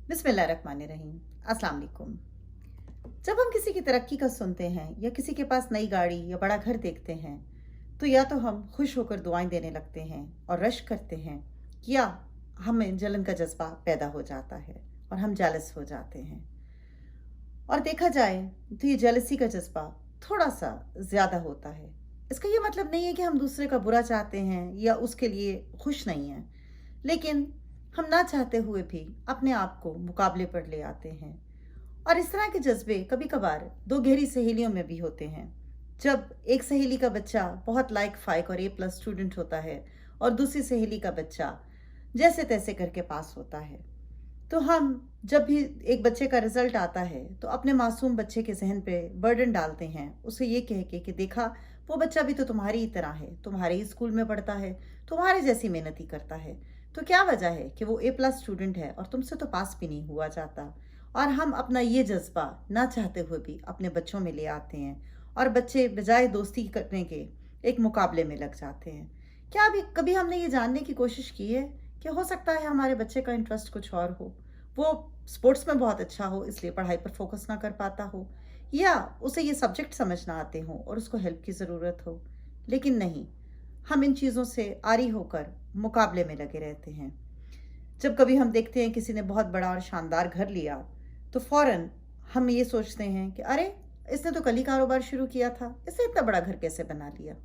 बिस्मिल्लाहिर्रहमानिर्रहीम। अस्सलाम वालेकुम। जब हम किसी की तरक्की का सुनते हैं या किसी के पास नई गाड़ी या बड़ा घर देखते हैं तो या तो हम खुश होकर दुआएं देने लगते हैं और रश करते हैं, या हमें जलन का जज्बा पैदा हो जाता है और हम जेलस हो जाते हैं। और देखा जाए तो ये जेलसी का जज्बा थोड़ा सा ज़्यादा होता है। इसका ये मतलब नहीं है कि हम दूसरे का बुरा चाहते हैं या उसके लिए खुश नहीं हैं, लेकिन हम ना चाहते हुए भी अपने आप को मुकाबले पर ले आते हैं। और इस तरह के जज्बे कभी कभार दो गहरी सहेलियों में भी होते हैं। जब एक सहेली का बच्चा बहुत लायक फाइक और A+ स्टूडेंट होता है और दूसरी सहेली का बच्चा जैसे तैसे करके पास होता है, तो हम जब भी एक बच्चे का रिजल्ट आता है तो अपने मासूम बच्चे के जहन पे बर्डन डालते हैं, उसे ये कह के कि देखा, वो बच्चा भी तो तुम्हारी ही तरह है, तुम्हारे ही स्कूल में पढ़ता है, तुम्हारे जैसी मेहनती करता है, तो क्या वजह है कि वो A+ स्टूडेंट है और तुमसे तो पास भी नहीं हुआ जाता। और हम अपना ये जज्बा ना चाहते हुए भी अपने बच्चों में ले आते हैं और बच्चे बजाय दोस्ती करने के एक मुकाबले में लग जाते हैं। क्या अभी कभी हमने ये जानने की कोशिश की है कि हो सकता है हमारे बच्चे का इंटरेस्ट कुछ और हो, वो स्पोर्ट्स में बहुत अच्छा हो इसलिए पढ़ाई पर फोकस ना कर पाता हो, या उसे ये सब्जेक्ट समझ ना आते हो और उसको हेल्प की ज़रूरत हो। लेकिन नहीं, हम इन चीज़ों से आरी होकर मुकाबले में लगे रहते हैं। जब कभी हम देखते हैं किसी ने बहुत बड़ा और शानदार घर लिया तो फौरन हम ये सोचते हैं कि अरे, इसने तो कल ही कारोबार शुरू किया था, इसने इतना बड़ा घर कैसे बना लिया।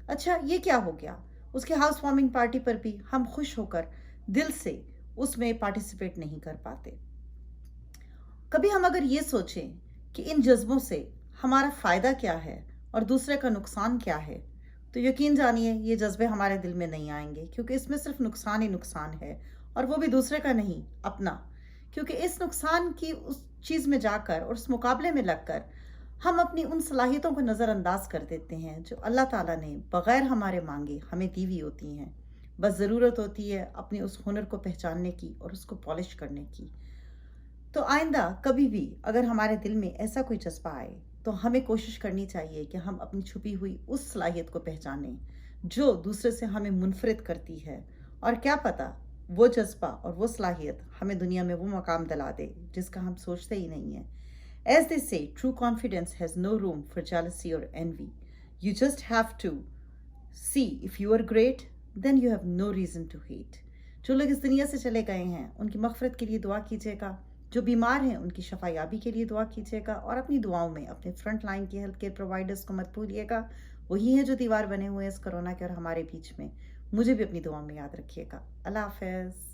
अच्छा, ये क्या हो गया। उसके हाउस वार्मिंग पार्टी पर भी हम खुश होकर दिल से उसमें पार्टिसिपेट नहीं कर पाते। कभी हम अगर ये सोचें कि इन जज्बों से हमारा फ़ायदा क्या है और दूसरे का नुकसान क्या है, तो यकीन जानिए ये जज्बे हमारे दिल में नहीं आएंगे, क्योंकि इसमें सिर्फ नुकसान ही नुकसान है, और वो भी दूसरे का नहीं, अपना। क्योंकि इस नुकसान की उस चीज़ में जाकर और उस मुकाबले में लगकर हम अपनी उन सलाहियतों को नज़रअंदाज कर देते हैं जो अल्लाह ताला ने बग़ैर हमारे मांगे हमें दी हुई होती हैं। बस ज़रूरत होती है अपने उस हुनर को पहचानने की और उसको पॉलिश करने की। तो आइंदा कभी भी अगर हमारे दिल में ऐसा कोई जज्बा आए तो हमें कोशिश करनी चाहिए कि हम अपनी छुपी हुई उस सलाहियत को पहचानें जो दूसरे से हमें मुनफरिद करती है। और क्या पता वो जज्बा और वो सलाहियत हमें दुनिया में वो मकाम दिला दे जिसका हम सोचते ही नहीं है। As they say, true confidence has no room for jealousy or envy. You just have to see if you are great, then you have no reason to hate. जो लोग इस दुनिया से चले गए हैं उनकी मग़फ़िरत के लिए दुआ कीजिएगा, जो बीमार हैं उनकी शफ़ायाबी के लिए दुआ कीजिएगा, और अपनी दुआओं में अपने फ्रंट लाइन के हेल्थ केयर प्रोवाइडर्स को मत भूलिएगा। वही हैं जो दीवार बने हुए हैं इस कोरोना के और हमारे बीच में। मुझे भी अपनी दुआओं में याद रखिएगा। अल्लाह हाफ़िज़।